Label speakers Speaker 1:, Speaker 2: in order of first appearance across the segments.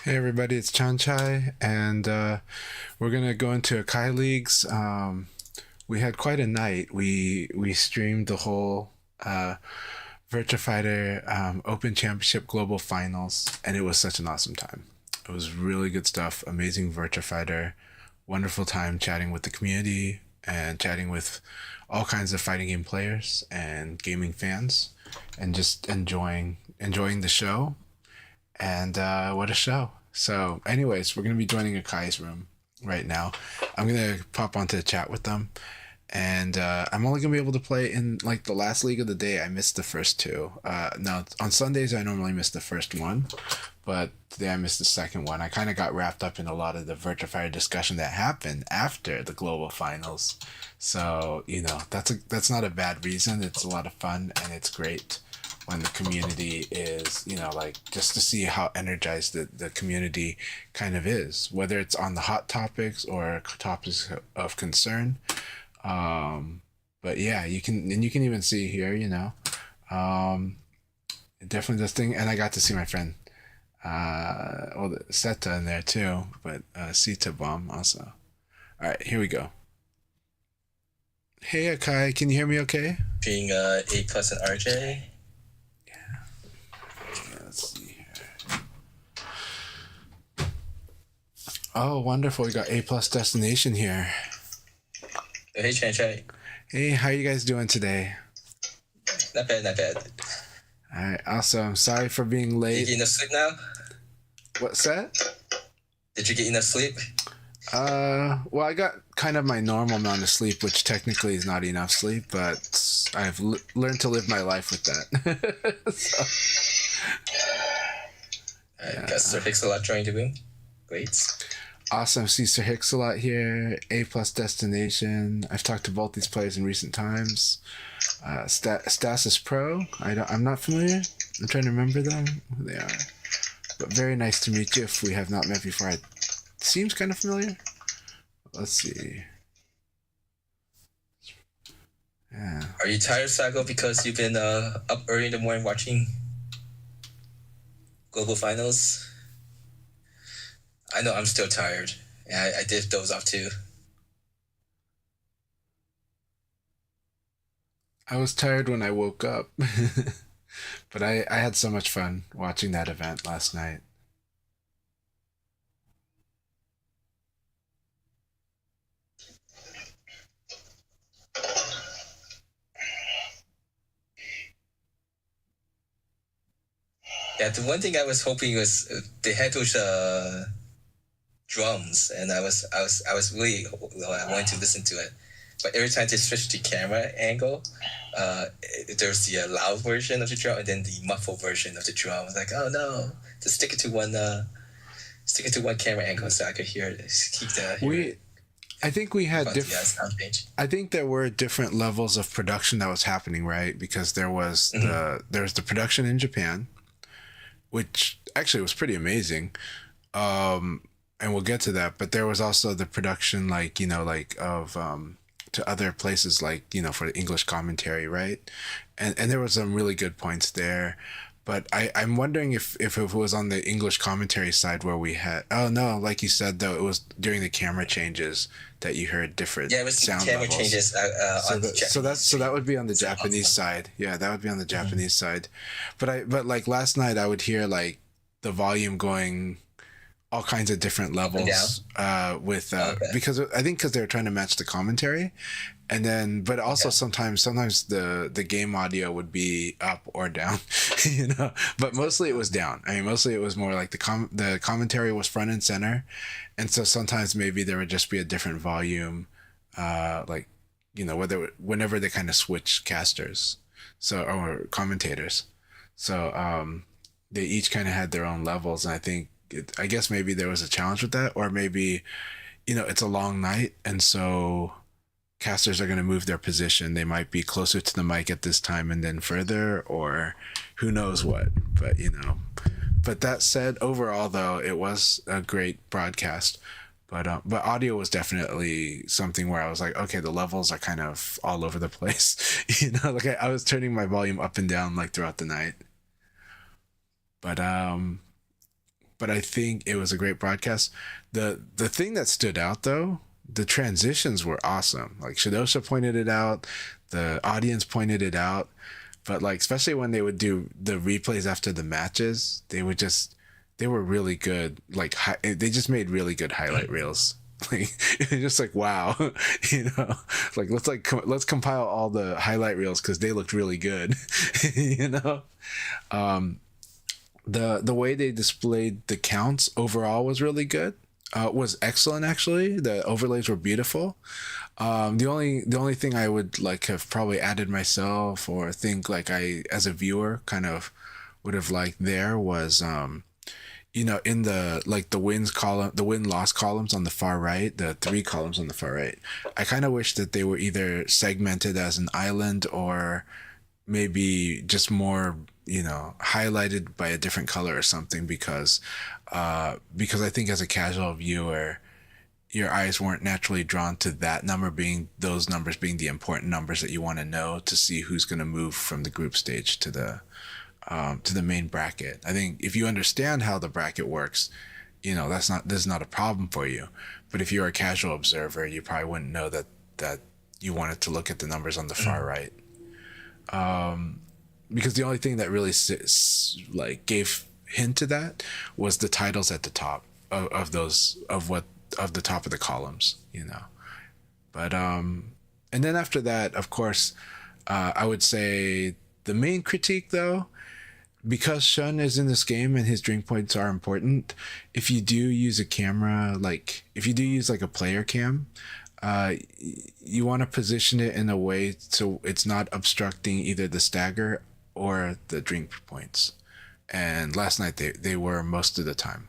Speaker 1: Hey everybody, it's Chanchai, and we're gonna go into Akai leagues. We had quite a night. We streamed the whole Virtua Fighter Open Championship Global Finals, and it was such an awesome time. It was really good stuff. Amazing Virtua Fighter, wonderful time chatting with the community and chatting with all kinds of fighting game players and gaming fans, and just enjoying the show and what a show. So, anyways, we're going to be joining Akai's room right now. I'm going to pop onto the chat with them. And I'm only going to be able to play in like the last league of the day. I missed the first two. Now, on Sundays, I normally miss the first one. But today I missed the second one. I kind of got wrapped up in a lot of the Virtua Fighter discussion that happened after the global finals. So, that's not a bad reason. It's a lot of fun and it's great when the community is, like just to see how energized the community kind of is, whether it's on the hot topics or topics of concern. But yeah, you can even see here, definitely this thing. And I got to see my friend, Seta in there too, but Sita Bomb also. All right, here we go. Hey Akai, can you hear me okay?
Speaker 2: Being A plus and RJ.
Speaker 1: Let's see here. Oh, wonderful. We got A plus destination here.
Speaker 2: Hey, Chan.
Speaker 1: Hey, how you guys doing today?
Speaker 2: Not bad.
Speaker 1: All right, awesome. Sorry for being
Speaker 2: Did you
Speaker 1: late.
Speaker 2: get enough sleep now?
Speaker 1: What's that?
Speaker 2: Did you get enough sleep?
Speaker 1: Well, I got kind of my normal amount of sleep, which technically is not enough sleep, but I've learned to live my life with that.
Speaker 2: I got Sir Hicks-a-lot joined the room. Great.
Speaker 1: Awesome. See Sir Hicks a lot here. A plus destination. I've talked to both these players in recent times. Stasis Pro. I'm not familiar. I'm trying to remember them. Who they are. But very nice to meet you if we have not met before. It seems kind of familiar. Let's see. Yeah.
Speaker 2: Are you tired, Sago, because you've been up early in the morning watching global finals? I know I'm still tired. And I did doze off too.
Speaker 1: I was tired when I woke up. But I had so much fun watching that event last night.
Speaker 2: Yeah, the one thing I was hoping was they had those drums, and I was really I wanted to listen to it. But every time they switch the camera angle, there's the loud version of the drum and then the muffled version of the drum. I was like, oh no, just stick it to one camera angle so I could hear it. Just keep the.
Speaker 1: I think we had
Speaker 2: sound change.
Speaker 1: I think there were different levels of production that was happening, right? Because there was the production in Japan, which actually was pretty amazing. And we'll get to that, but there was also the production of to other places, like for the English commentary, right? And there was some really good points there. But I'm wondering if it was on the English commentary side where we had, oh no, like you said though, it was during the camera changes that you heard different
Speaker 2: Yeah, it was
Speaker 1: sound
Speaker 2: camera
Speaker 1: levels.
Speaker 2: changes on the Japanese.
Speaker 1: So that would be on the Japanese side. Yeah, that would be on the Japanese side. But like last night I would hear like the volume going all kinds of different levels because I think because they were trying to match the commentary, and then but also sometimes the game audio would be up or down, but mostly it was down. I mean, mostly it was more like the commentary was front and center, and so sometimes maybe there would just be a different volume, whenever they kind of switch casters, or commentators, so they each kind of had their own levels, and I guess maybe there was a challenge with that, or maybe, it's a long night, and so casters are going to move their position. They might be closer to the mic at this time and then further, or who knows what. But that said, overall though, it was a great broadcast. But audio was definitely something where I was like, okay, the levels are kind of all over the place. Like I was turning my volume up and down like throughout the night. But but I think it was a great broadcast. The thing that stood out though, the transitions were awesome. Like Shadosha pointed it out, the audience pointed it out, but like especially when they would do the replays after the matches, they were really good. Like they just made really good highlight reels. Like it's just like wow, like let's compile all the highlight reels because they looked really good, The way they displayed the counts overall was really good. Was excellent actually. The overlays were beautiful. The only thing I would like have probably added myself or think like I as a viewer kind of would have liked there was in the like the wins column, the win loss columns on the far right, the 3 columns on the far right, I kind of wish that they were either segmented as an island or maybe just more highlighted by a different color or something because I think as a casual viewer your eyes weren't naturally drawn to those numbers being the important numbers that you want to know to see who's going to move from the group stage to the main bracket. I think if you understand how the bracket works, this is not a problem for you. But if you're a casual observer, you probably wouldn't know that you wanted to look at the numbers on the far right. Because the only thing that really gave hint to that was the titles at the top of the top of the columns, But and then after that, of course, I would say the main critique though, because Shun is in this game and his drink points are important, if you do use a camera, like if you do use like a player cam, you want to position it in a way so it's not obstructing either the stagger or the drink points. And last night they were most of the time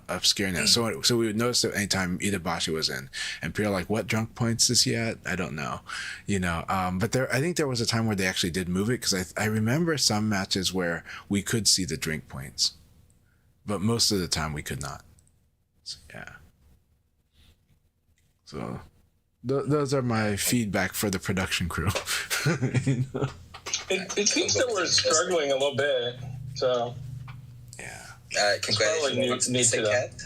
Speaker 1: obscuring that. So we would notice it anytime Itabashi was in, and people are like, "What drunk points is he at?" I don't know, But I think there was a time where they actually did move it because I remember some matches where we could see the drink points, but most of the time we could not. So, yeah. So those are my feedback for the production crew.
Speaker 3: It seems that we're struggling a little bit, so.
Speaker 2: Congratulations, Mr. Cat,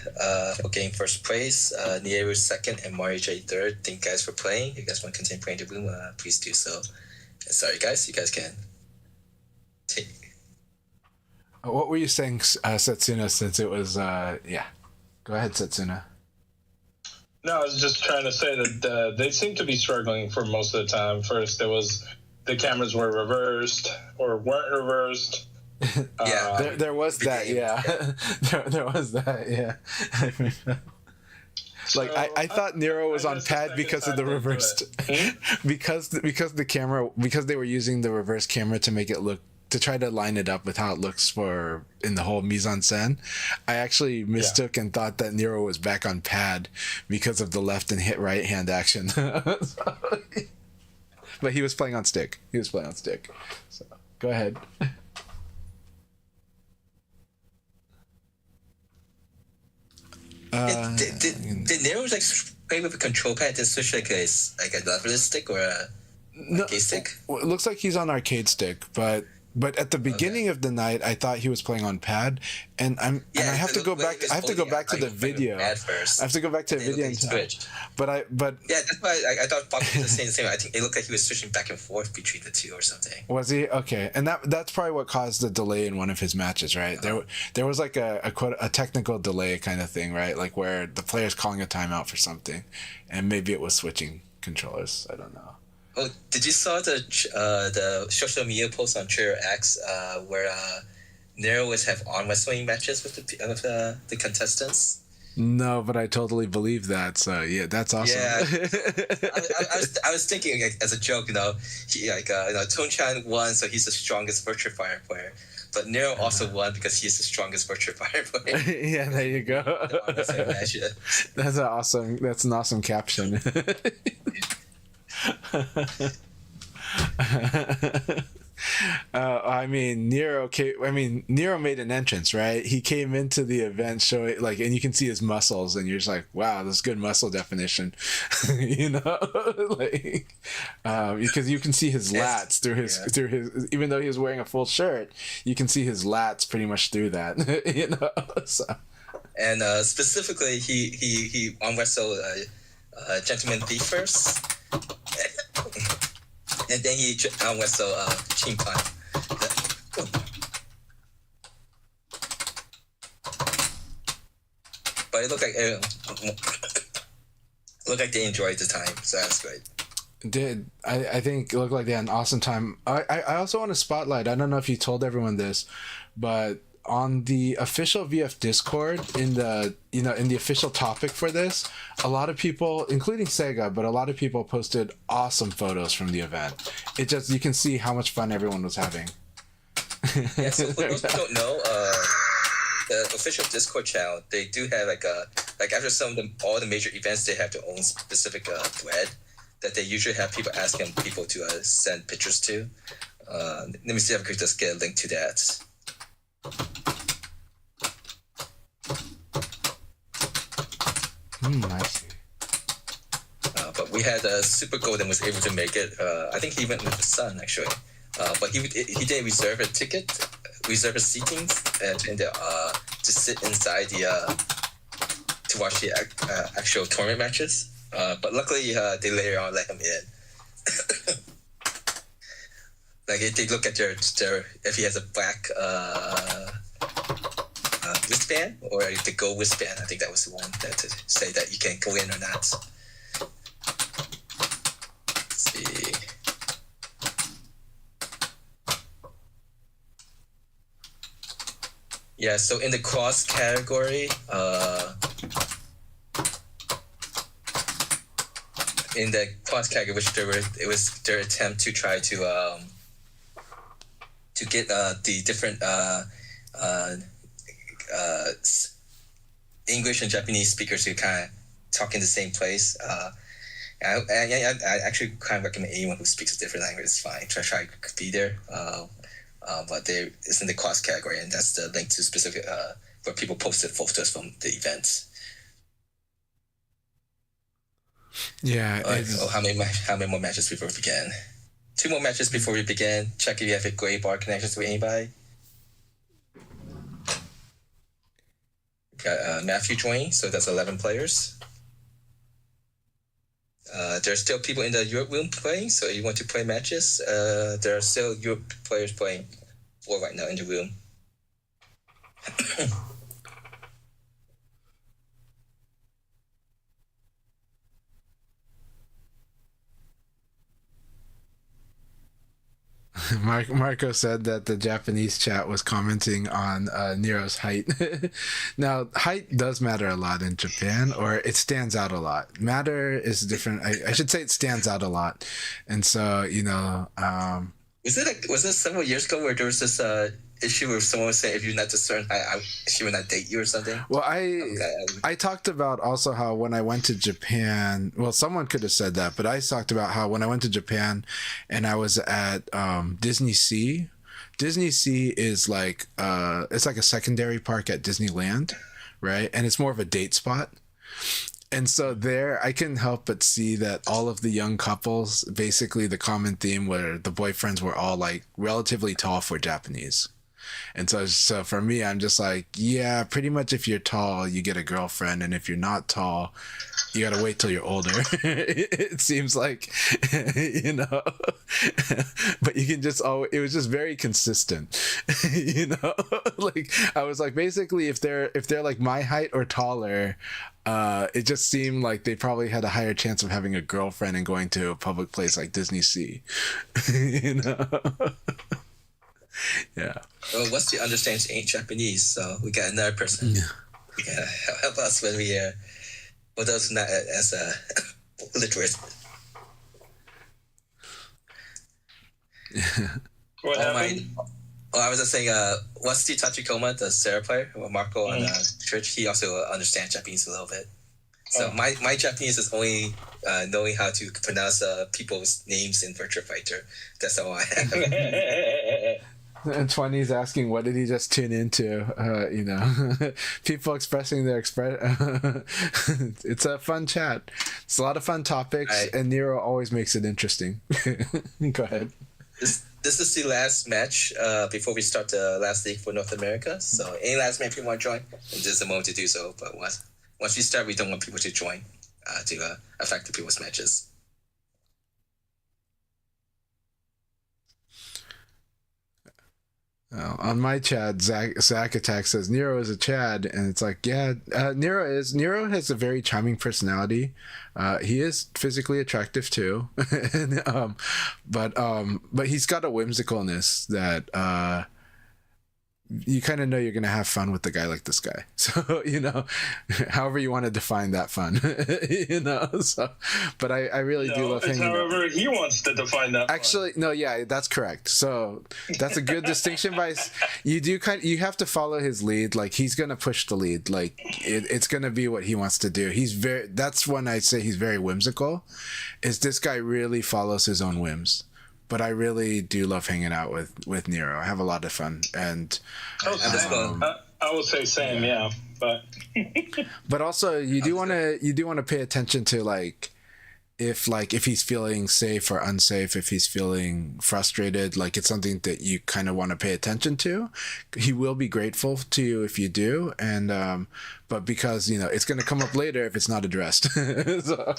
Speaker 2: for getting first place. Nieru second, and Mario J third. Thank you guys for playing. If you guys want to continue playing the room, please do so. Sorry, guys, you guys can take.
Speaker 1: What were you saying, Setsuna? Since it was, yeah, go ahead, Setsuna.
Speaker 3: No, I was just trying to say that they seem to be struggling for most of the time. First, the cameras were reversed or weren't reversed.
Speaker 2: Yeah,
Speaker 1: there was that. Yeah, there was that. Yeah. Like I thought Nero was on pad because of the reversed, because the camera, because they were using the reverse camera to make it look, to try to line it up with how it looks in the whole mise en scène. I actually mistook and thought that Nero was back on pad because of the left and hit right hand action. But he was playing on stick. So go ahead.
Speaker 2: Did Nero play with a control pad and switch like a leverless stick or a arcade stick?
Speaker 1: Well, it looks like he's on arcade stick, but at the beginning of the night, I thought he was playing on pad, and I have to go back. I have to go back to the video. I have to go back to the video and switch. But
Speaker 2: yeah, that's why I thought Bob was saying the same. I think it looked like he was switching back and forth between the two or something.
Speaker 1: Was he? Okay, and that's probably what caused the delay in one of his matches, right? There was like a technical delay kind of thing, right? Like where the player's calling a timeout for something, and maybe it was switching controllers. I don't know.
Speaker 2: Oh, did you saw the social media post on Twitter X where Nero always have arm wrestling matches with the contestants?
Speaker 1: No, but I totally believe that. So yeah, that's awesome.
Speaker 2: Yeah, I was thinking as a joke, he Tone-chan won, so he's the strongest Virtua Fire player. But Nero also won because he's the strongest Virtua Fire player.
Speaker 1: Yeah, there you go. That's an awesome caption. Nero made an entrance, right? He came into the event showing and you can see his muscles, and you're just like, wow, that's good muscle definition, because you can see his lats through his, even though he was wearing a full shirt, you can see his lats pretty much through that, So
Speaker 2: And specifically, he arm wrestled Gentleman Thief first, and then he arm wrestled Chin Pan. But it looked like they enjoyed the time, so that's great.
Speaker 1: Did I think it looked like they had an awesome time. I also want to spotlight, I don't know if you told everyone this, but on the official VF Discord, in the official topic for this, a lot of people, including Sega, but a lot of people posted awesome photos from the event. It just, you can see how much fun everyone was having.
Speaker 2: Yeah, so for those who don't know, the official Discord channel, they do have like after all the major events, they have their own specific thread that they usually have people asking people to send pictures to. Let me see if I could just get a link to that.
Speaker 1: I see.
Speaker 2: But we had Super Golden was able to make it. I think he went with the son actually, but he didn't reserve a ticket, reserve a seating, to sit inside to watch the actual tournament matches. But luckily, they later on let him in. Like they look at their if he has a black wristband or the gold wristband. I think that was the one that to say that you can go in or not. Let's see. Yeah, so in the cross category, which it was their attempt to try to get the different English and Japanese speakers to kind of talk in the same place. I actually kind of recommend anyone who speaks a different language is fine. Try to be there. But it's in the cross category, and that's the link to specific where people posted photos from the events.
Speaker 1: Yeah.
Speaker 2: How many more matches before we begin? 2 more matches before we begin. Check if you have a gray bar connections with anybody. Got Matthew joining, so that's 11 players. There's still people in the Europe room playing, so if you want to play matches, there are still Europe players playing 4 right now in the room.
Speaker 1: Marco said that the Japanese chat was commenting on Nero's height. Now, height does matter a lot in Japan, or it stands out a lot. Matter is different. I should say it stands out a lot. And so,
Speaker 2: was it several years ago where there was this issue where someone was saying if you're not a certain height, she would not date you or something?
Speaker 1: Well, I talked about also how when I went to Japan, well, someone could have said that, but I talked about how when I went to Japan and I was at Disney Sea. Disney Sea is like it's like a secondary park at Disneyland, right? And it's more of a date spot. And so there, I couldn't help but see that all of the young couples, basically the common theme where the boyfriends were all like relatively tall for Japanese. And so for me, I'm just like, yeah, pretty much if you're tall, you get a girlfriend. And if you're not tall, you got to wait till you're older. It seems like, but you can just, it was just very consistent, like I was like, basically if they're like my height or taller, it just seemed like they probably had a higher chance of having a girlfriend and going to a public place like Disney Sea. Yeah.
Speaker 2: Well, Wesley understands ain't Japanese, so we got another person. Yeah. Yeah, help us when we for those not as literate.
Speaker 3: What happened?
Speaker 2: I was just saying, Wesley Tachikoma, the Sarah player, Marco on Twitch, he also understands Japanese a little bit. So my Japanese is only knowing how to pronounce people's names in Virtua Fighter. That's all I have.
Speaker 1: And 20's asking, what did he just tune into? People expressing their it's a fun chat. It's a lot of fun topics, and Nero always makes it interesting. Go ahead.
Speaker 2: This this is the last match before we start the last league for North America. So any last match people want to join, and this is the moment to do so. But once we start, we don't want people to join to affect the people's matches.
Speaker 1: On my Chad, Zach Attack says Nero is a Chad, and it's like, yeah, Nero has a very charming personality. He is physically attractive too, and, but he's got a whimsicalness that you kind of know you're gonna have fun with a guy like this guy. So however you want to define that fun, So, but I really do love hanging out.
Speaker 3: However he wants to define that.
Speaker 1: Actually, no, yeah, that's correct. So that's a good distinction. You have to follow his lead. Like he's gonna push the lead. Like it's gonna be what he wants to do. That's when I say he's very whimsical. Is this guy really follows his own whims? But I really do love hanging out with Nero. I have a lot of fun, and
Speaker 3: I would say same, yeah.
Speaker 1: But also you do want to pay attention to if he's feeling safe or unsafe, if he's feeling frustrated, like it's something that you kind of want to pay attention to. He will be grateful to you if you do, and but because it's going to come up later if it's not addressed. So.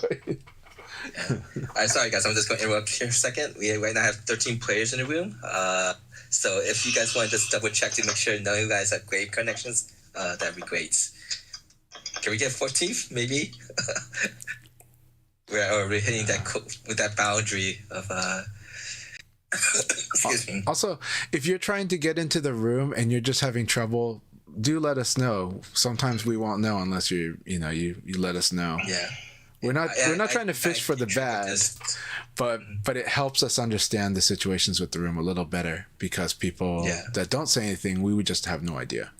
Speaker 2: I'm sorry, guys. I'm just going to interrupt here a second. We right now have 13 players in the room. So if you guys want to just double check to make sure none of you guys have grave connections, that'd be great. Can we get 14th, maybe? we're hitting that boundary of. Excuse me.
Speaker 1: Also, if you're trying to get into the room and you're just having trouble, do let us know. Sometimes we won't know unless you let us know.
Speaker 2: Yeah.
Speaker 1: We're not trying to fish for the bad, but it helps us understand the situations with the room a little better because people that don't say anything, we would just have no idea.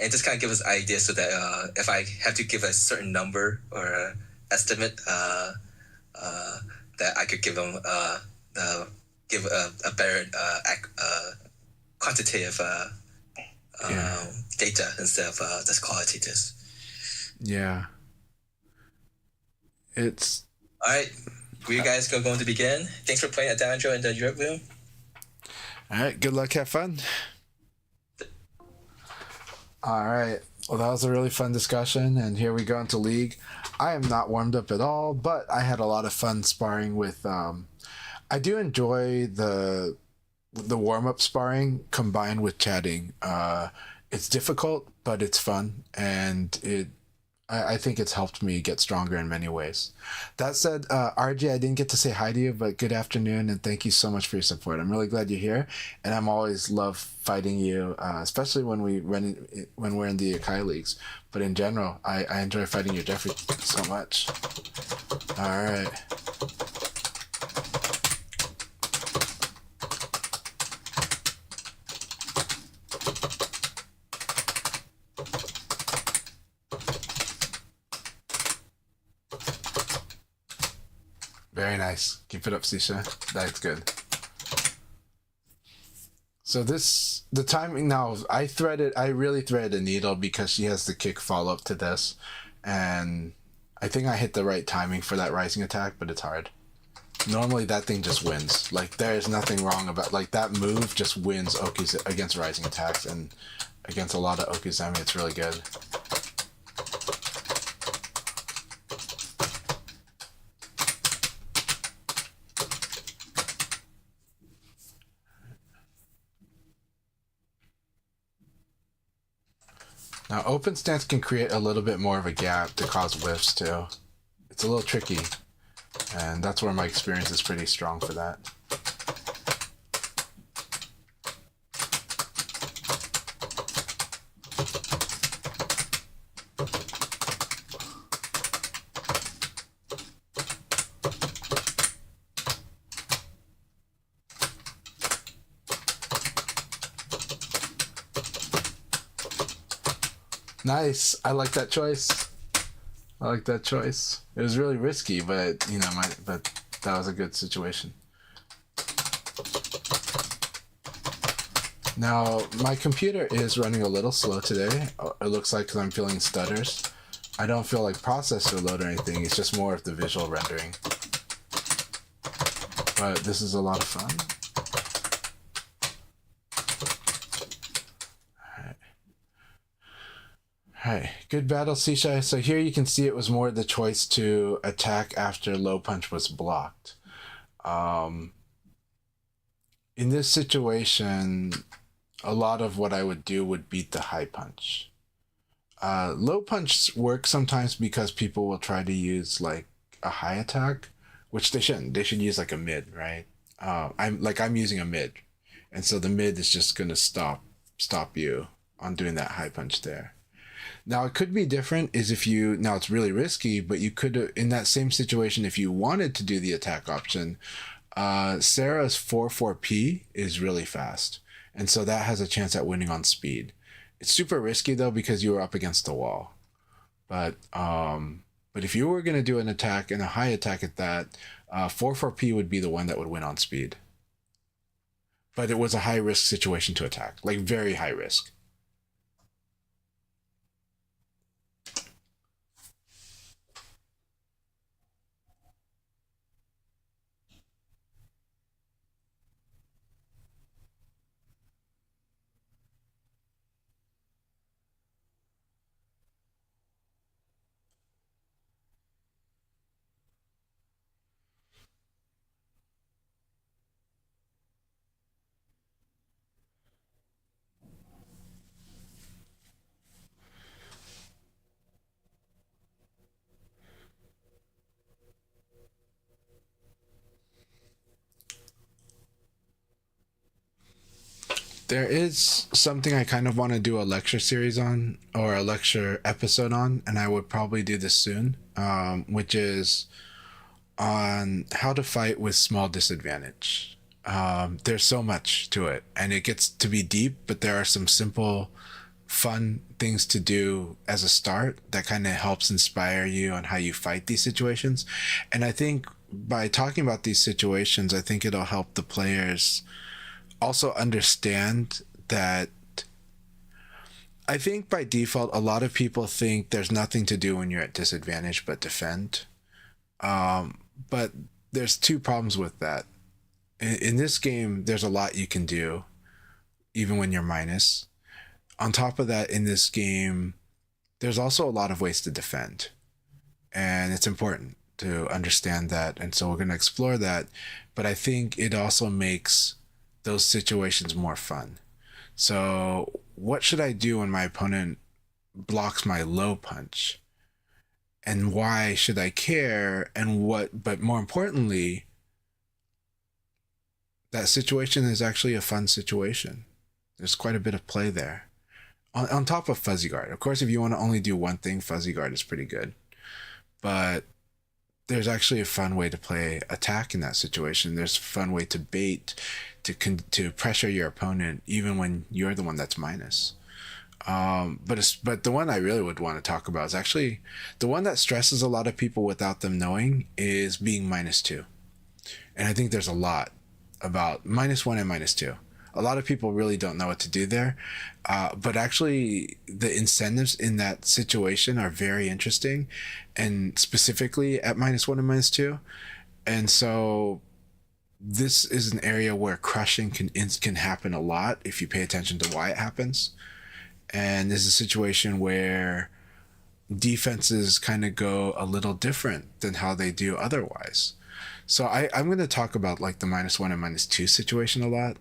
Speaker 2: And just kind of give us ideas so that if I have to give a certain number or estimate, that I could give them give a better quantitative data instead of just qualitative.
Speaker 1: Yeah. It's
Speaker 2: all right. You guys going to begin? Thanks for playing at Downjo in the Europe room.
Speaker 1: All right. Good luck. Have fun. All right. Well, that was a really fun discussion, and here we go into League. I am not warmed up at all, but I had a lot of fun sparring with. I do enjoy the warm up sparring combined with chatting. It's difficult, but it's fun, and I think it's helped me get stronger in many ways. That said, RJ, I didn't get to say hi to you, but good afternoon, and thank you so much for your support. I'm really glad you're here, and I'm always love fighting you, especially when we're in the Akai leagues. But in general, I enjoy fighting you, Jeffrey, so much. All right. Very nice. Keep it up, Sisha. That's good. So the timing now, I really threaded a needle because she has the kick follow up to this. And I think I hit the right timing for that rising attack, but it's hard. Normally that thing just wins. Like there's nothing wrong about, like that move just wins Oki's against rising attacks, and against a lot of Okizami it's really good. Now, open stance can create a little bit more of a gap to cause whiffs too. It's a little tricky, and that's where my experience is pretty strong for that. Nice. I like that choice. It was really risky, but but that was a good situation. Now, my computer is running a little slow today. It looks like because I'm feeling stutters. I don't feel like processor load or anything. It's just more of the visual rendering. But this is a lot of fun. Right. Good battle, Seashai. So here you can see it was more the choice to attack after low punch was blocked. Um, in this situation, a lot of what I would do would beat the high punch. Low punch works sometimes because people will try to use like a high attack, which they shouldn't. They should use like a mid, right? I'm using a mid, and so the mid is just gonna stop you on doing that high punch there. Now it could be different is if you now it's really risky, but you could in that same situation if you wanted to do the attack option, Sarah's 4-4P is really fast, and so that has a chance at winning on speed. It's super risky though because you were up against the wall, but if you were gonna do an attack and a high attack at that, 4-4P would be the one that would win on speed. But it was a high risk situation to attack, like very high risk. There is something I kind of want to do a lecture series on or a lecture episode on, and I would probably do this soon, which is on how to fight with small disadvantage. There's so much to it, and it gets to be deep, but there are some simple, fun things to do as a start that kind of helps inspire you on how you fight these situations. And I think by talking about these situations, I think it'll help the players also understand that I think by default, a lot of people think there's nothing to do when you're at disadvantage but defend. But there's two problems with that. In this game, there's a lot you can do, even when you're minus. On top of that, in this game, there's also a lot of ways to defend. And it's important to understand that. And so we're going to explore that. But I think it also makes those situations more fun. So what should I do when my opponent blocks my low punch? And why should I care? And what, but more importantly, that situation is actually a fun situation. There's quite a bit of play there. On top of Fuzzy Guard. Of course, if you want to only do one thing, Fuzzy Guard is pretty good. But there's actually a fun way to play attack in that situation. There's a fun way to bait, to pressure your opponent, even when you're the one that's minus. But the one I really would want to talk about is actually the one that stresses a lot of people without them knowing is being -2. And I think there's a lot about -1 and -2. A lot of people really don't know what to do there. But actually the incentives in that situation are very interesting, and specifically at -1 and -2. And so this is an area where crushing can happen a lot if you pay attention to why it happens. And this is a situation where defenses kind of go a little different than how they do otherwise. So I'm going to talk about like the -1 and -2 situation a lot.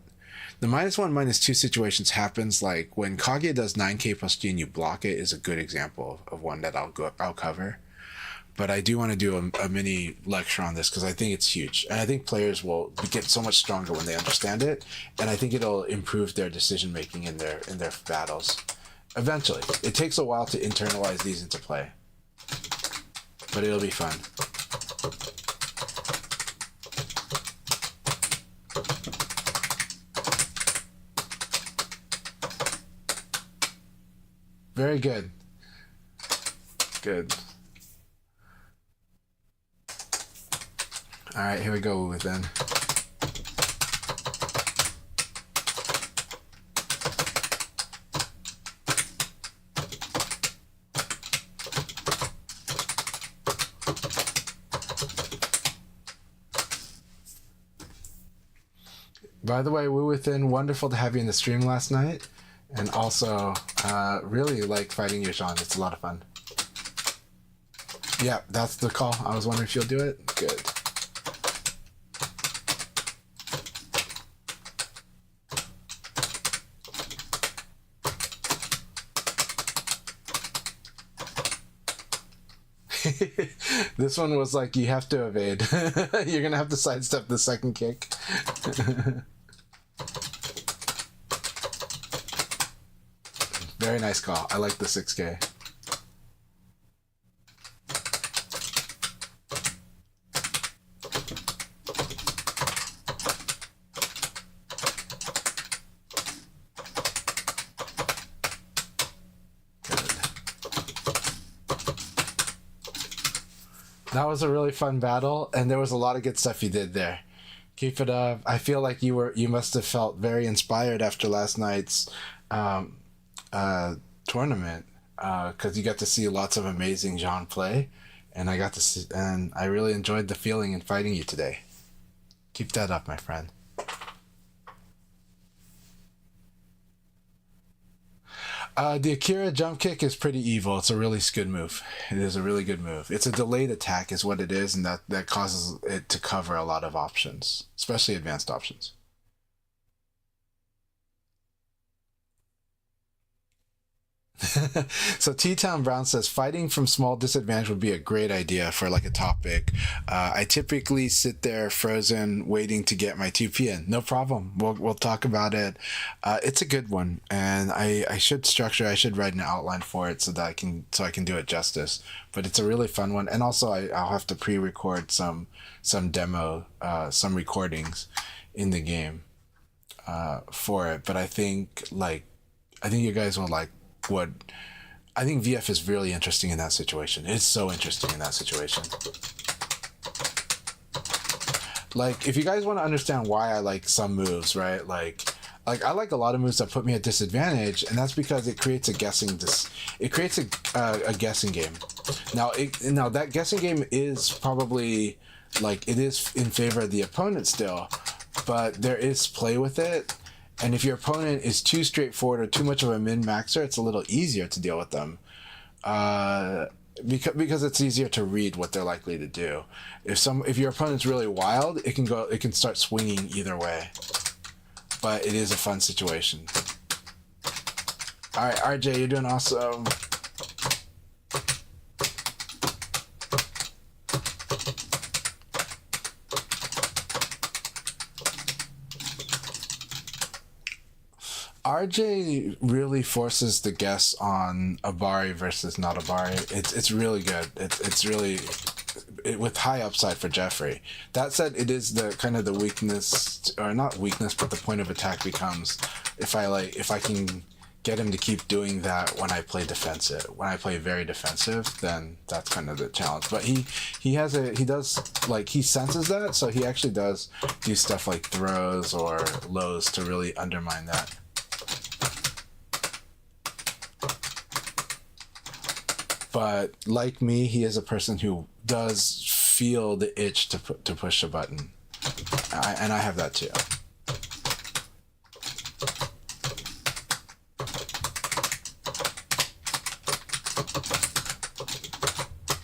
Speaker 1: The -1, -2 situations happens like when Kage does 9k plus G and you block it is a good example of one that I'll cover. But I do want to do a mini lecture on this because I think it's huge. And I think players will get so much stronger when they understand it. And I think it'll improve their decision making in their battles. Eventually. It takes a while to internalize these into play. But it'll be fun. Very good. Good. All right, here we go with then. By the way, Woo Within, wonderful to have you in the stream last night. And also, really like fighting you, Sean. It's a lot of fun. Yeah, that's the call. I was wondering if you'll do it. Good. This one was like, you have to evade. You're gonna have to sidestep the second kick. Very nice call. I like the 6K. That was a really fun battle, and there was a lot of good stuff you did there. Keep it up. I feel like you must have felt very inspired after last night's tournament, because you got to see lots of amazing Jean play, and I really enjoyed the feeling in fighting you today. Keep that up, my friend. The Akira jump kick is pretty evil. It's a really good move. It is a really good move. It's a delayed attack is what it is, and that causes it to cover a lot of options, especially advanced options. So T-Town Brown says fighting from small disadvantage would be a great idea for like a topic. I typically sit there frozen waiting to get my 2P in. No problem. We'll talk about it. It's a good one, and I should write an outline for it so that I can do it justice. But it's a really fun one, and also I'll have to pre-record some demo some recordings in the game for it. But I think you guys will like. I think VF is really interesting in that situation. It's so interesting in that situation. Like, if you guys want to understand why I like some moves, right? Like I like a lot of moves that put me at disadvantage, and that's because it creates a guessing game. Now that guessing game is probably it is in favor of the opponent still, but there is play with it. And if your opponent is too straightforward or too much of a min-maxer, it's a little easier to deal with them. Because it's easier to read what they're likely to do. If your opponent's really wild, it can start swinging either way. But it is a fun situation. All right, RJ, you're doing awesome. RJ really forces the guess on Abari versus not Abari. It's really good. It's really with high upside for Jeffrey. That said, it is the kind of the weakness, or not weakness, but the point of attack becomes if I can get him to keep doing that when I play defensive. When I play very defensive, then that's kind of the challenge. But he senses that, so he actually does do stuff like throws or lows to really undermine that. But like me, he is a person who does feel the itch to push a button, and I have that too.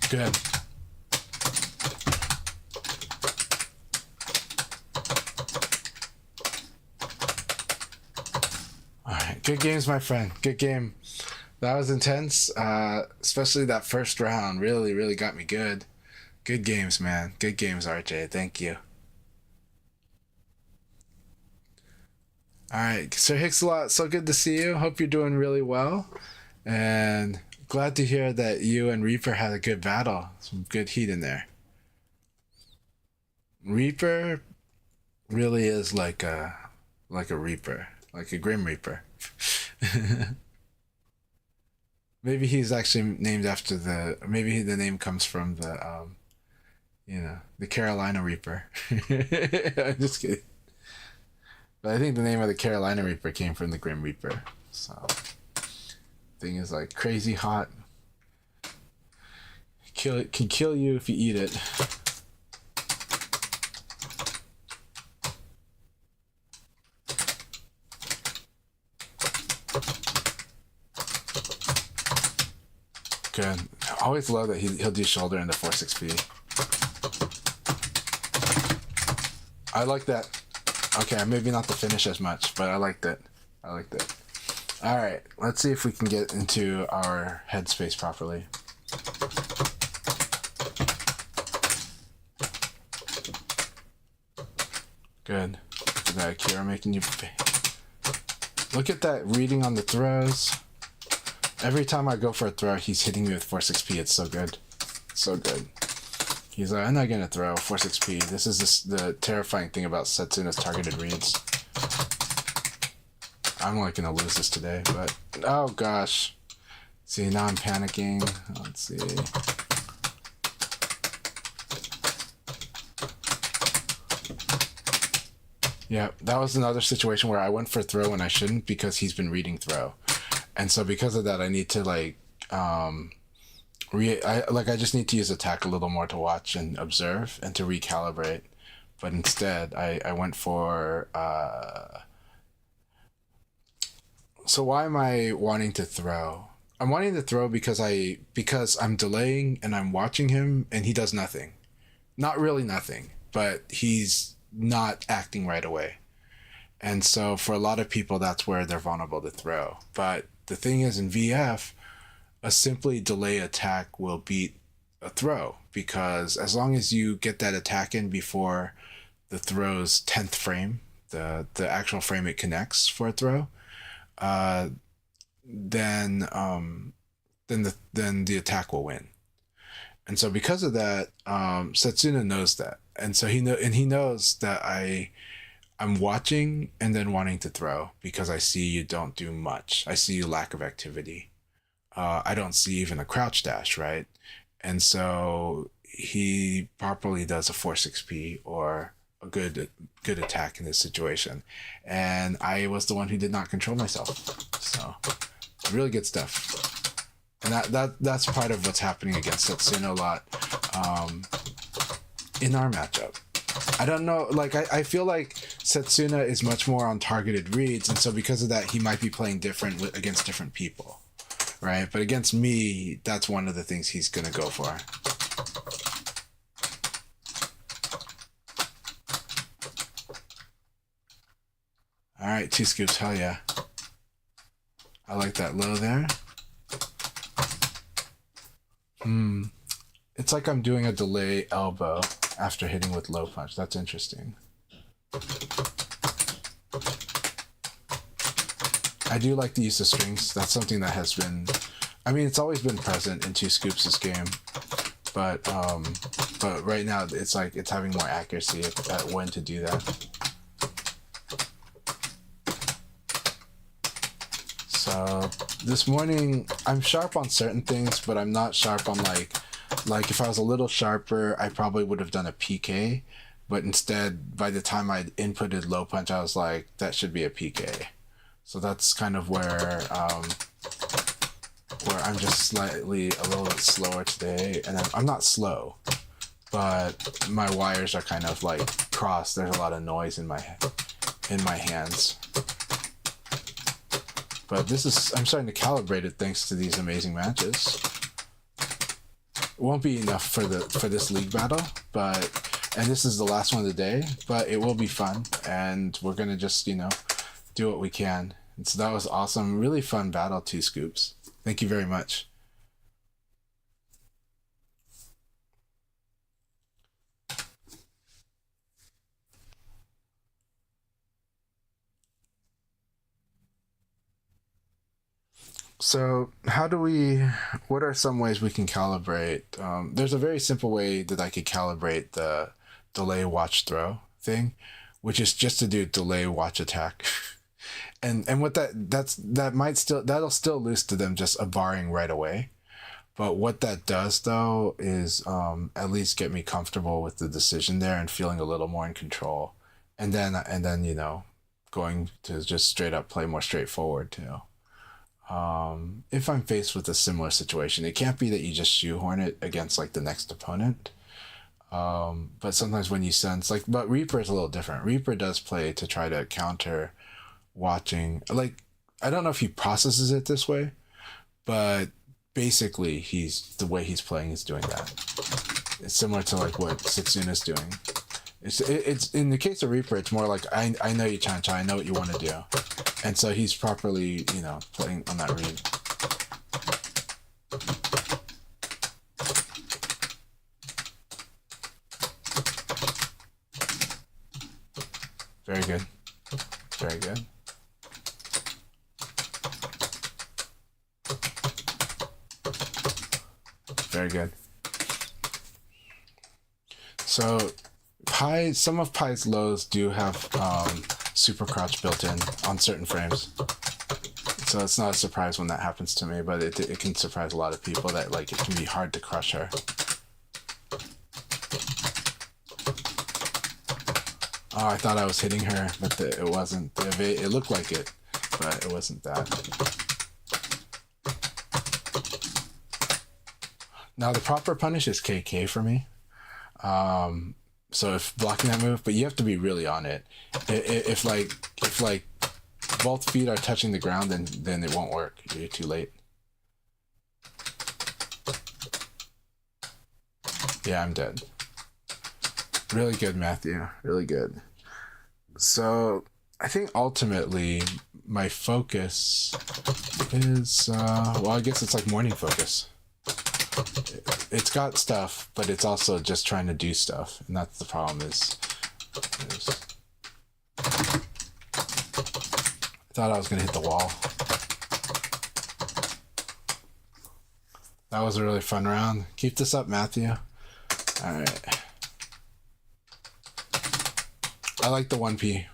Speaker 1: Good. All right, good games, my friend. Good game. That was intense, especially that first round. Really, really got me good. Good games, man. Good games, RJ. Thank you. All right, Sir Hicks-a-Lot, so good to see you. Hope you're doing really well. And glad to hear that you and Reaper had a good battle. Some good heat in there. Reaper really is like a Reaper, like a Grim Reaper. Maybe he's actually named after maybe the name comes from the Carolina Reaper. I'm just kidding. But I think the name of the Carolina Reaper came from the Grim Reaper. So, thing is like crazy hot. Can kill you if you eat it. Good. I always love that he'll do shoulder into 4-6P. I like that. Okay, maybe not the finish as much, but I like that. All right, let's see if we can get into our headspace properly. Good. Look at that, Kira making you... Look at that reading on the throws. Every time I go for a throw, he's hitting me with 4-6P. It's so good. So good. He's like, I'm not going to throw 4-6P. This is the terrifying thing about Setsuna's targeted reads. I'm like going to lose this today, but... Oh, gosh. See, now I'm panicking. Let's see. Yeah, that was another situation where I went for throw when I shouldn't because he's been reading throw. And so because of that, I need to like, I just need to use attack a little more to watch and observe and to recalibrate. But instead, I went for, so why am I wanting to throw? I'm wanting to throw because I'm delaying and I'm watching him and he does nothing. Not really nothing, but he's not acting right away. And so for a lot of people, that's where they're vulnerable to throw. But the thing is, in VF, a simply delay attack will beat a throw, because as long as you get that attack in before the throw's 10th frame, the actual frame it connects for a throw, then the attack will win. And so because of that, Setsuna knows that, and so he knows that I'm watching and then wanting to throw because I see you don't do much. I see you lack of activity. I don't see even a crouch dash, right? And so he properly does a 4-6P or a good attack in this situation. And I was the one who did not control myself. So really good stuff. And that's part of what's happening against Setsuna a lot in our matchup. I don't know, like, I feel like Setsuna is much more on targeted reads, and so because of that, he might be playing different against different people, right? But against me, that's one of the things he's going to go for. All right, 2 scoops, hell yeah. I like that low there. It's like I'm doing a delay elbow after hitting with low punch. That's interesting. I do like the use of strings. That's something that has been, I mean, it's always been present in 2 scoops' game, but right now it's like it's having more accuracy at when to do that. So this morning I'm sharp on certain things, but I'm not sharp on like if I was a little sharper, I probably would have done a PK, but instead, by the time I inputted low punch, I was like, that should be a PK. So that's kind of where I'm just slightly a little bit slower today, and I'm not slow, but my wires are kind of like crossed. There's a lot of noise in my hands. But I'm starting to calibrate it thanks to these amazing matches. It won't be enough for this league battle, and this is the last one of the day, but it will be fun, and we're gonna just, do what we can. And so that was awesome. Really fun battle, 2 scoops. Thank you very much. So what are some ways we can calibrate? There's a very simple way that I could calibrate the delay watch throw thing, which is just to do delay watch attack. and what that'll still lose to them just a barring right away. But what that does though is at least get me comfortable with the decision there and feeling a little more in control. And then going to just straight up play more straightforward too. If I'm faced with a similar situation, it can't be that you just shoehorn it against like the next opponent. But sometimes when you sense but Reaper is a little different. Reaper does play to try to counter watching. Like, I don't know if he processes it this way, but basically the way he's playing is doing that. It's similar to like what Setsuna's doing. It's in the case of Reaper, it's more like I know you, Chancha, I know what you want to do, and so he's properly playing on that read. Very good, very good. Very good. So some of Pai's lows do have super crouch built in on certain frames. So it's not a surprise when that happens to me, but it can surprise a lot of people that like it can be hard to crush her. Oh, I thought I was hitting her, but it wasn't. It looked like it, but it wasn't that. Now the proper punish is KK for me. So if blocking that move, but you have to be really on it. If both feet are touching the ground, then it won't work. You're too late. Yeah, I'm dead. Really good, Matthew. Really good. So I think ultimately my focus is I guess it's like morning focus. It's got stuff, but it's also just trying to do stuff, and that's the problem. I thought I was gonna hit the wall. That was a really fun round. Keep this up, Matthew. All right. I like the 1P.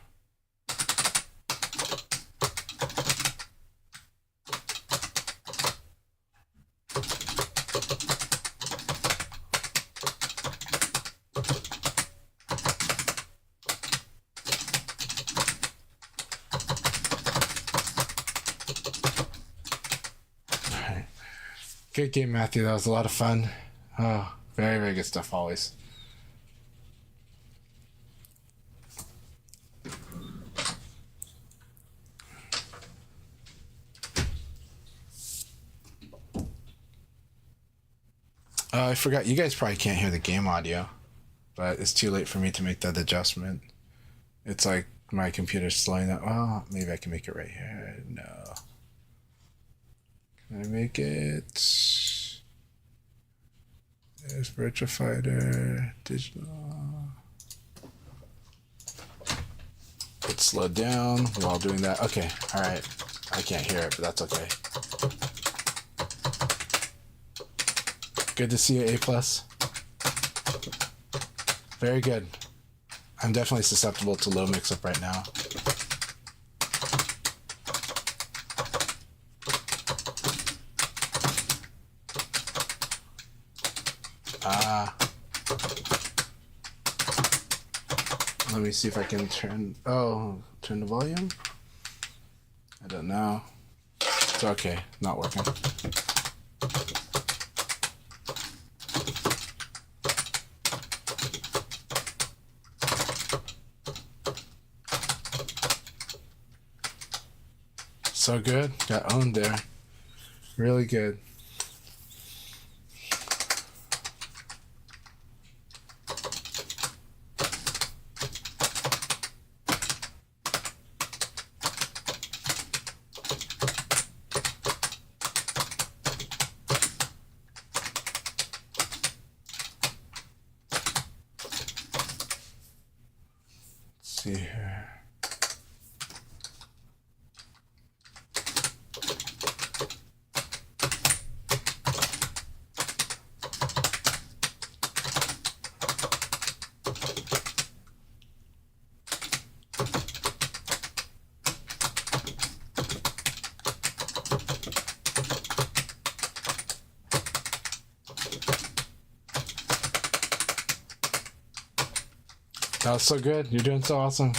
Speaker 1: Good game, Matthew. That was a lot of fun. Oh, very, very good stuff always. I forgot. You guys probably can't hear the game audio, but it's too late for me to make that adjustment. It's like my computer's slowing up. Oh, maybe I can make it right here. No. Can I make it? There's Virtua Fighter, digital. It slowed down while doing that. Okay, all right. I can't hear it, but that's okay. Good to see you, A+. Very good. I'm definitely susceptible to low mix-up right now. Let me see if I can turn the volume? I don't know. It's okay, not working. So good, got owned there. Really good. See here. That was so good. You're doing so awesome.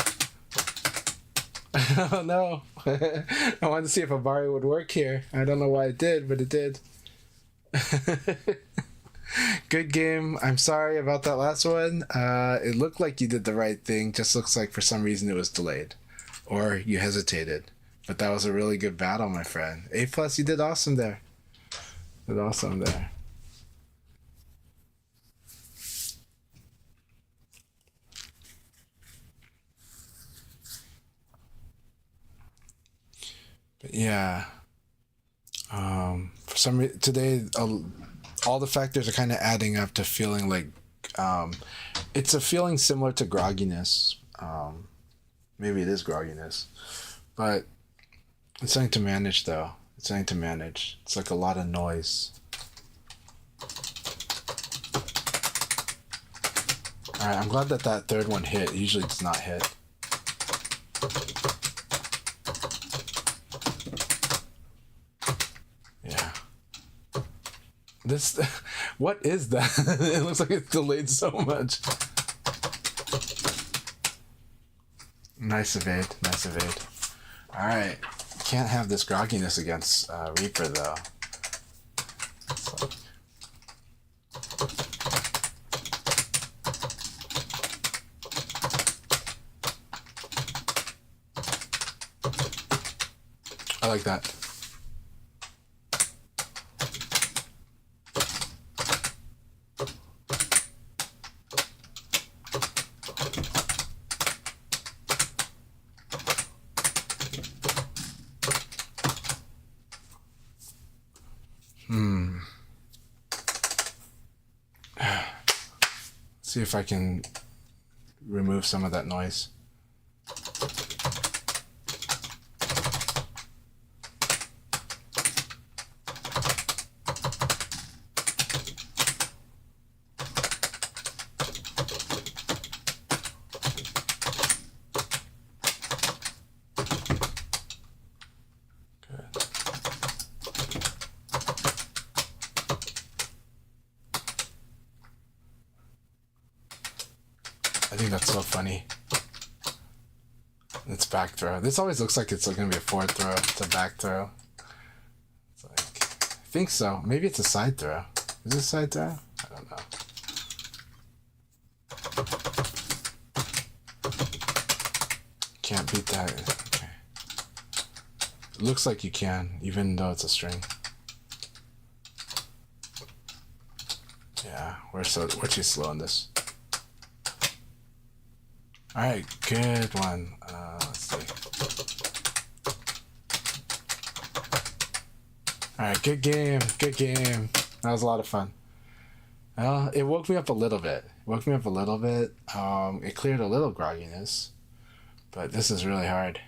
Speaker 1: Oh no. I wanted to see if Abari would work here. I don't know why it did, but it did. Good game. I'm sorry about that last one. It looked like you did the right thing. Just looks like for some reason it was delayed. Or you hesitated. But that was a really good battle, my friend. A+, you did awesome there. There's awesome there. But yeah, for some reason today, all the factors are kind of adding up to feeling like it's a feeling similar to grogginess. Maybe it is grogginess, but it's something to manage though. It's something to manage. It's like a lot of noise. All right, I'm glad that that third one hit. It usually does not hit. Yeah. This, what is that? It looks like it's delayed so much. Nice evade, nice evade. All right, can't have this grogginess against Reaper though. It's like... I like that. See if I can remove some of that noise. I think that's so funny. It's back throw. This always looks like it's going to be a forward throw. It's a back throw. It's like, I think so. Maybe it's a side throw. Is it a side throw? I don't know. Can't beat that. Okay. It looks like you can, even though it's a string. Yeah, we're too slow on this. All right, good one. Let's see. All right, good game, good game. That was a lot of fun. It woke me up a little bit. It cleared a little grogginess, but this is really hard.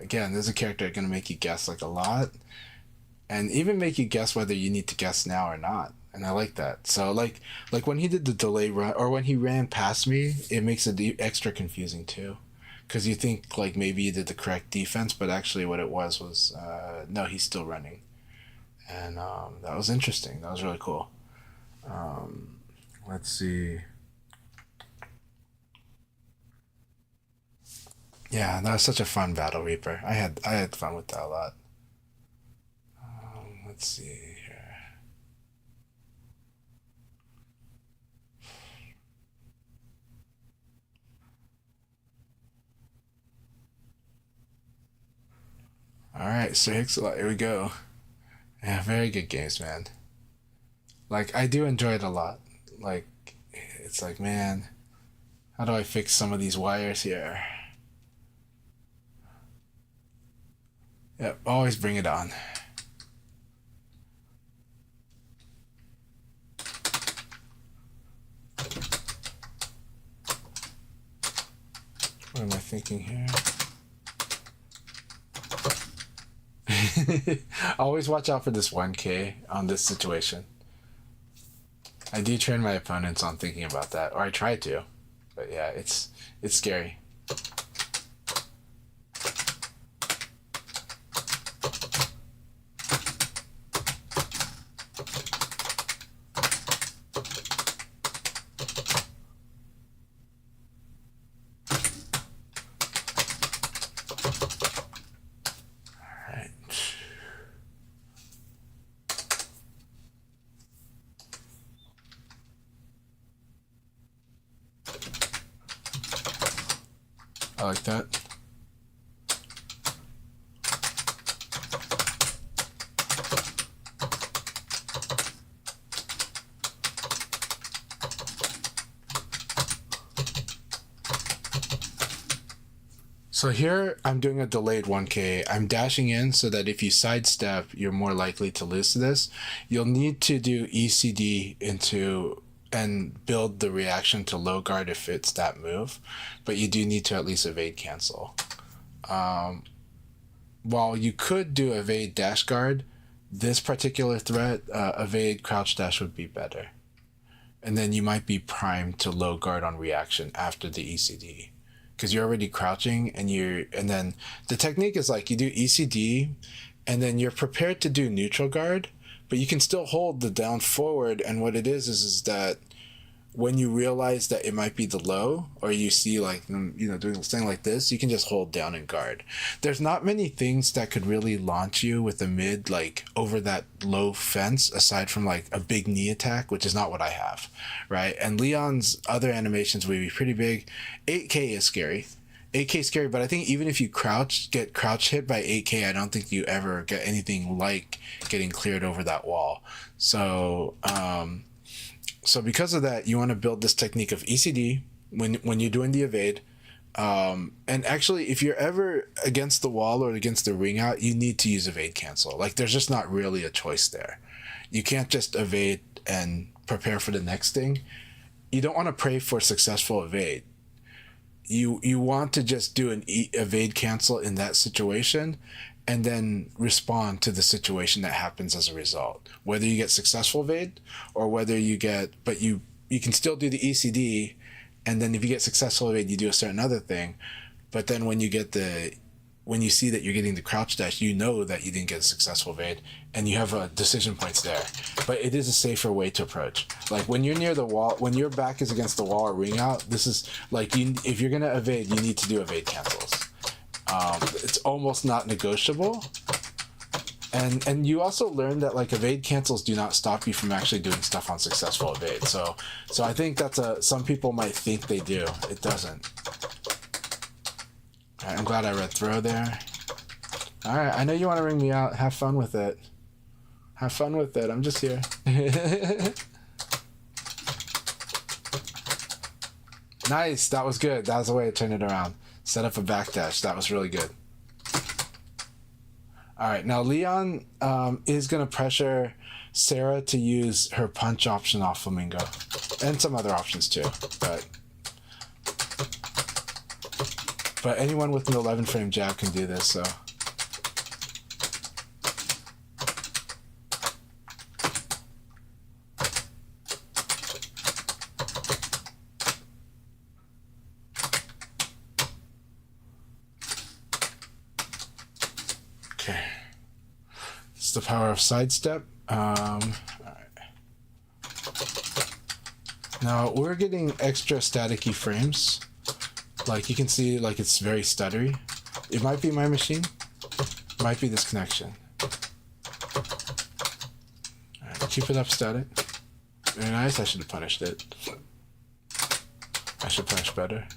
Speaker 1: Again, this is a character going to make you guess like a lot, and even make you guess whether you need to guess now or not. And I like that. So like when he did the delay run, or when he ran past me, it makes it extra confusing too, because you think like maybe he did the correct defense, but actually what it was no, he's still running, and that was interesting. That was really cool. Let's see. Yeah, that was such a fun battle, Reaper. I had fun with that a lot. Let's see here. All right, so Hixalot, here we go. Yeah, very good games, man. Like, I do enjoy it a lot. Like, it's like, man, how do I fix some of these wires here? Yep, always bring it on. What am I thinking here? Always watch out for this 1K on this situation. I do train my opponents on thinking about that, or I try to, but yeah, it's scary. I like that. So here I'm doing a delayed 1K. I'm dashing in so that if you sidestep, you're more likely to lose to this. You'll need to do ECD into and build the reaction to low guard if it's that move, but you do need to at least evade cancel. While you could do evade dash guard, this particular threat, evade crouch dash would be better. And then you might be primed to low guard on reaction after the ECD. Because you're already crouching and then the technique is like you do ECD and then you're prepared to do neutral guard, but you can still hold the down forward. And what it is that when you realize that it might be the low, or you see like them, doing something like this, you can just hold down and guard. There's not many things that could really launch you with a mid like over that low fence aside from like a big knee attack, which is not what I have, right? And Leon's other animations would be pretty big. 8K is scary. 8K is scary, but I think even if you get crouch hit by 8K, I don't think you ever get anything like getting cleared over that wall. So because of that, you want to build this technique of ECD when you're doing the evade. And actually, if you're ever against the wall or against the ring out, you need to use evade cancel. Like, there's just not really a choice there. You can't just evade and prepare for the next thing. You don't want to pray for successful evade. You want to just do an evade cancel in that situation and then respond to the situation that happens as a result. Whether you get successful evade or whether you get, but you can still do the ECD, and then if you get successful evade, you do a certain other thing. But then when you see that you're getting the crouch dash, you know that you didn't get a successful evade, and you have a decision points there. But it is a safer way to approach. Like when you're near the wall, when your back is against the wall or ring out, this is like if you're gonna evade, you need to do evade cancels. It's almost not negotiable. And you also learn that like evade cancels do not stop you from actually doing stuff on successful evade. So I think some people might think they do. It doesn't. All right, I'm glad I read throw there. All right, I know you want to ring me out. Have fun with it. Have fun with it. I'm just here. Nice. That was good. That was the way to turn it around. Set up a backdash. That was really good. All right. Now, Leon is going to pressure Sarah to use her punch option off Flamingo. And some other options too. But anyone with an 11 frame jab can do this, so. Okay. It's the power of sidestep. All right. Now we're getting extra staticky frames. Like you can see, like it's very stuttery. It might be my machine. It might be this connection. All right, keep it up static. Very nice. I should have punished it. I should punish better.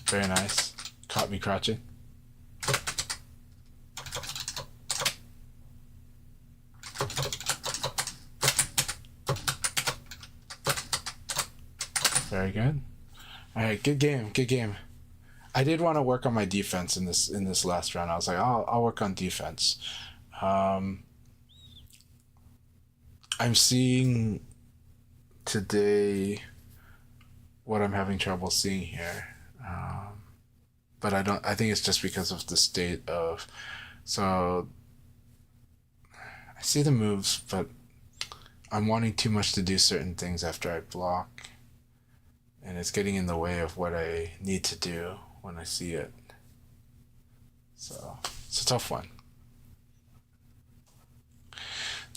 Speaker 1: Very nice. Caught me crouching. Very good. All right, good game, good game. I did want to work on my defense in this last round. I was like, I'll work on defense. I'm seeing today what I'm having trouble seeing here, but I think it's just because of the state of. So I see the moves, but I'm wanting too much to do certain things after I block. And it's getting in the way of what I need to do when I see it. So it's a tough one.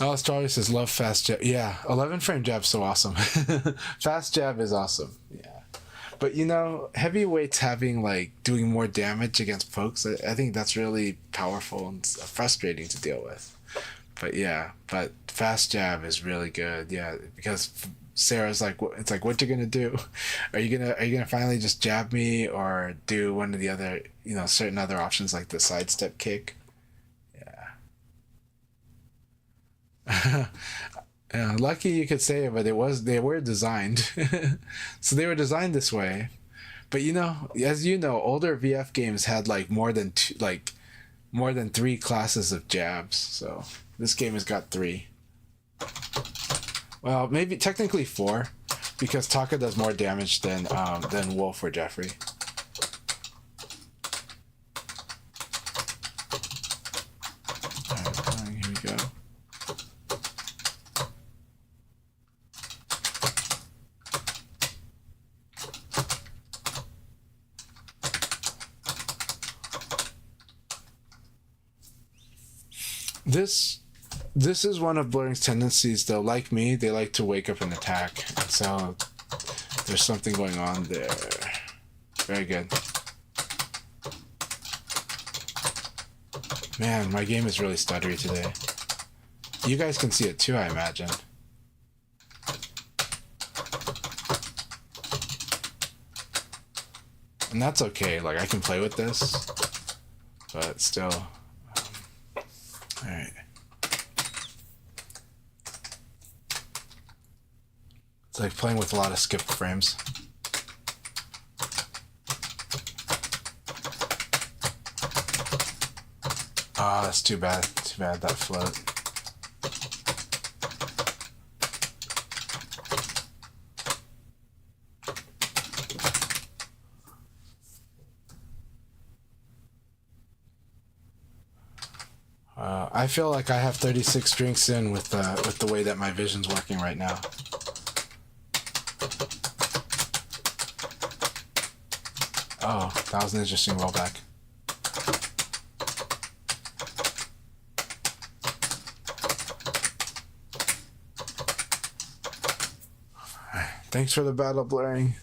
Speaker 1: Now Australia says, love fast jab. Yeah, 11 frame jab's so awesome. Fast jab is awesome. Yeah. But heavyweights having doing more damage against pokes, I think that's really powerful and frustrating to deal with. But yeah, fast jab is really good. Yeah, because Sarah's like, it's like, what you gonna do? Are you gonna finally just jab me or do one of the other, certain other options like the sidestep kick? Yeah. Yeah, lucky you could say it, but they were designed. So they were designed this way. But as you know, older VF games had like more than three classes of jabs. So this game has got three. Well, maybe technically four, because Taka does more damage than Wolf or Jeffrey. All right, here we go. This is one of Blurring's tendencies, though. Like me, they like to wake up and attack. And so there's something going on there. Very good. Man, my game is really stuttery today. You guys can see it too, I imagine. And that's okay. Like, I can play with this, but still. Alright. It's like playing with a lot of skipped frames. Ah, that's too bad. Too bad, that float. I feel like I have 36 drinks in with the way that my vision's working right now. Oh, that was an interesting rollback. Thanks for the battle, Blurring.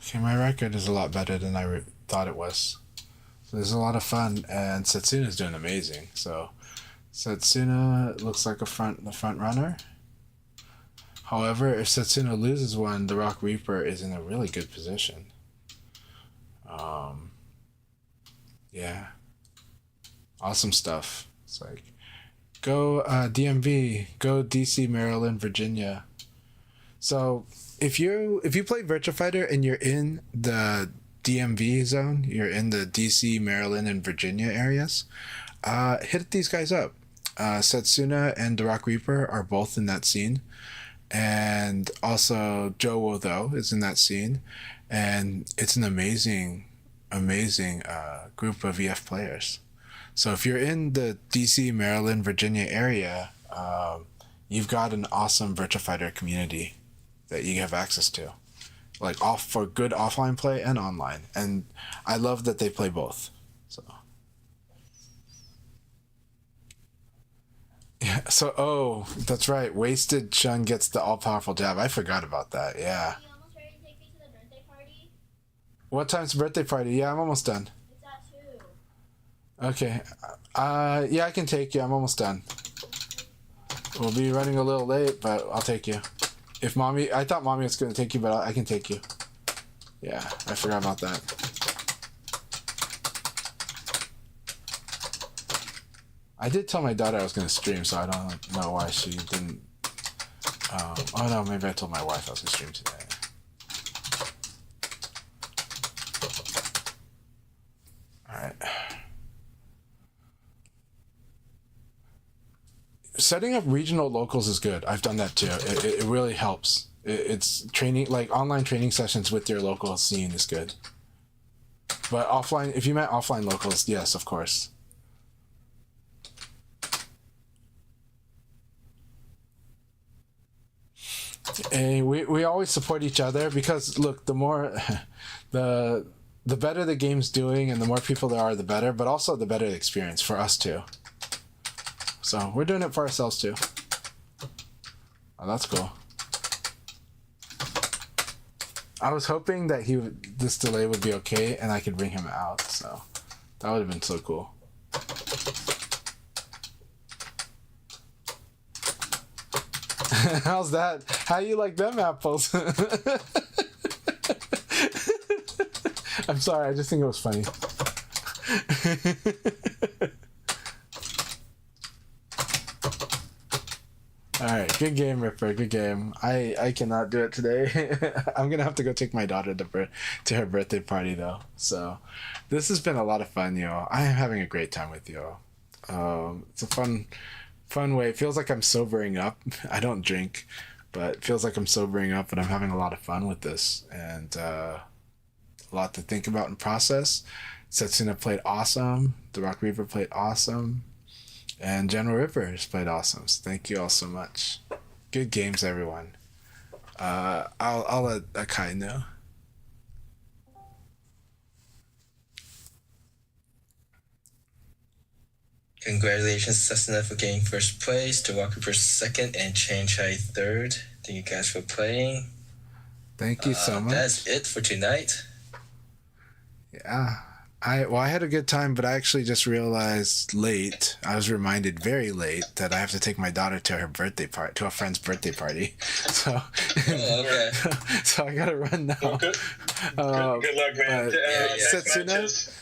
Speaker 1: Okay, my record is a lot better than I thought it was. So there's a lot of fun, and Setsuna's doing amazing. So Setsuna looks like the front runner. However, if Setsuna loses one, the Rock Reaper is in a really good position. Yeah. Awesome stuff. It's like, go DMV, go DC, Maryland, Virginia. So if you play Virtua Fighter and you're in the DMV zone, you're in the DC, Maryland, and Virginia areas, hit these guys up. Setsuna and the Rock Reaper are both in that scene. And also Jowo, though, is in that scene. And it's an amazing group of VF players. So if you're in the DC, Maryland, Virginia area, you've got an awesome Virtua Fighter community that you have access to, like for good offline play and online. And I love that they play both. So yeah. So that's right. Wasted Shun gets the all powerful jab. I forgot about that. Yeah.
Speaker 4: You almost ready to take me to the birthday party?
Speaker 1: What time's the birthday party? Yeah, I'm almost done.
Speaker 4: It's at 2.
Speaker 1: Okay. Yeah, I can take you. I'm almost done. We'll be running a little late, but I'll take you. I thought mommy was going to take you, but I can take you. Yeah, I forgot about that. I did tell my daughter I was going to stream, so I don't know why she didn't. Oh no, maybe I told my wife I was going to stream today. Alright. Setting up regional locals is good. I've done that too. It really helps. It's training, like online training sessions with your local scene is good. But offline, if you meant offline locals, yes, of course. And we always support each other because look, the more the better the game's doing and the more people there are, the better, but also the better the experience for us too. So we're doing it for ourselves too. Oh, that's cool. I was hoping that this delay would be okay and I could bring him out, so that would have been so cool. How's that? How you like them apples? I'm sorry, I just think it was funny. All right, good game, Ripper. Good game. I cannot do it today. I'm gonna have to go take my daughter to her birthday party though. So, this has been a lot of fun, yo. I am having a great time with you. It's a fun way. It feels like I'm sobering up. I don't drink, but it feels like I'm sobering up, and I'm having a lot of fun with this, and a lot to think about and process. Setsuna played awesome. The Rock Reaper played awesome. And General Rippers played awesome. So thank you all so much. Good games, everyone. I'll let Akai know.
Speaker 2: Congratulations, Cessna, for getting first place, to Walker for second, and Chai third. Thank you guys for playing.
Speaker 1: Thank you so much.
Speaker 2: That's it for tonight.
Speaker 1: Yeah. I had a good time, but I actually just realized late. I was reminded very late that I have to take my daughter to her birthday party, to a friend's birthday party. So,
Speaker 2: Okay.
Speaker 1: so I gotta run now.
Speaker 3: Well, good luck, man.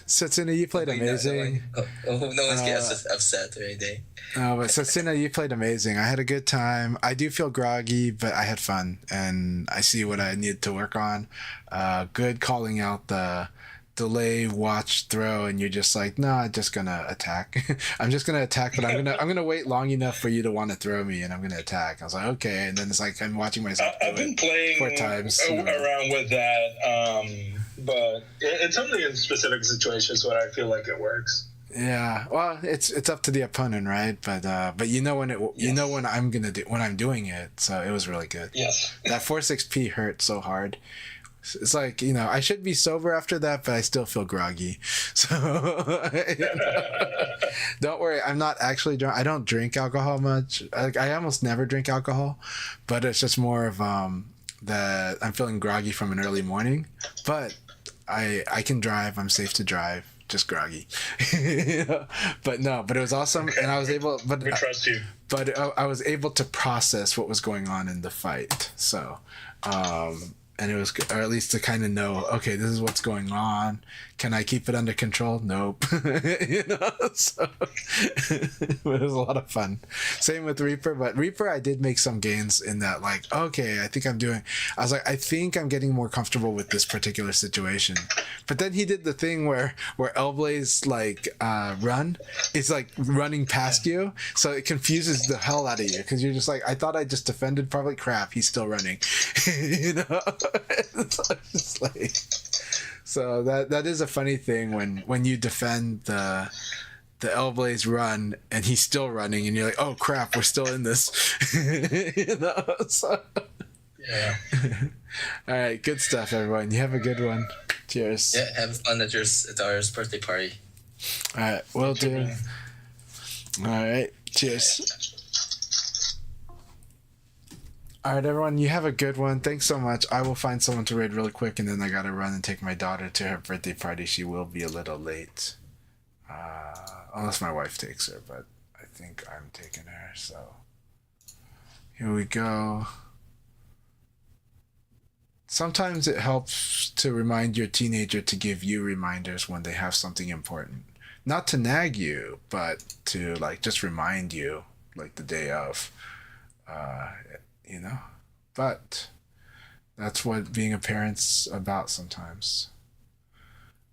Speaker 1: Setsuna, you played amazing.
Speaker 2: No one's getting upset or anything.
Speaker 1: But Setsuna, you played amazing. I had a good time. I do feel groggy, but I had fun, and I see what I need to work on. Good calling out the delay, watch, throw, and you're just like, no, I'm just gonna attack. I'm just gonna attack, but I'm gonna wait long enough for you to want to throw me, and I'm gonna attack. I was like, okay, and then it's like I'm watching myself.
Speaker 3: I've been playing
Speaker 1: 4 times
Speaker 3: around with that, but it's only in specific situations where I feel like it works.
Speaker 1: Yeah, well, it's up to the opponent, right? But you know when I'm doing it, so it was really good.
Speaker 3: Yes.
Speaker 1: That 4-6P hurt so hard. It's like, I should be sober after that, but I still feel groggy. So don't worry, I'm not actually drunk. I don't drink alcohol much. I almost never drink alcohol, but it's just more of that I'm feeling groggy from an early morning. But I can drive. I'm safe to drive. Just groggy. But it was awesome, and I was able. But
Speaker 3: we trust you.
Speaker 1: But I was able to process what was going on in the fight. So. And it was, or at least to kind of know, okay, this is what's going on. Can I keep it under control? Nope. So it was a lot of fun. Same with Reaper, but Reaper, I did make some gains in that, like, okay, I think I think I'm getting more comfortable with this particular situation. But then he did the thing where Elblaze, like, run, it's like running past you. So it confuses the hell out of you, because you're just like, I thought I just defended, probably crap, he's still running. It's like, so that is a funny thing when you defend the Elblaze run and he's still running and you're like, oh crap, we're still in this. So.
Speaker 2: Yeah.
Speaker 1: All right, good stuff, everyone. You have a good one. Cheers.
Speaker 2: Yeah, have fun at our birthday party.
Speaker 1: All right, will do. All right, cheers. All right, everyone, you have a good one. Thanks so much. I will find someone to raid really quick, and then I gotta run and take my daughter to her birthday party. She will be a little late, unless my wife takes her, but I think I'm taking her, so here we go. Sometimes it helps to remind your teenager to give you reminders when they have something important. Not to nag you, but to, like, just remind you, like, the day of. But that's what being a parent's about sometimes.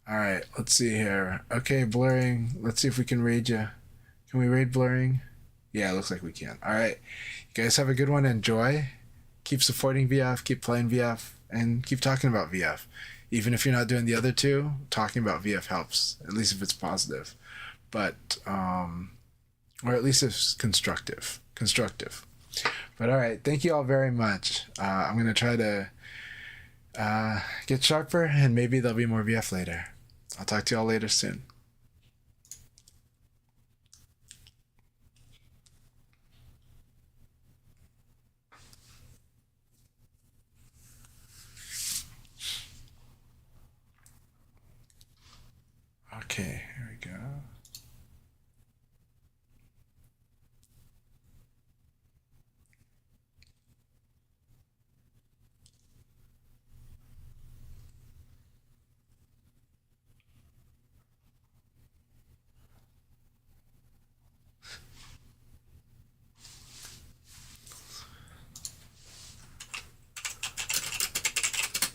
Speaker 1: All right, let's see here. Okay, blurring. Let's see if we can raid you. Can we raid blurring? Yeah, it looks like we can. All right, you guys have a good one. Enjoy. Keep supporting VF, keep playing VF, and keep talking about VF. Even if you're not doing the other two, talking about VF helps, at least if it's positive. But, or at least if it's constructive. But all right, thank you all very much. I'm going to try to get sharper, and maybe there'll be more VF later. I'll talk to you all later soon. Okay.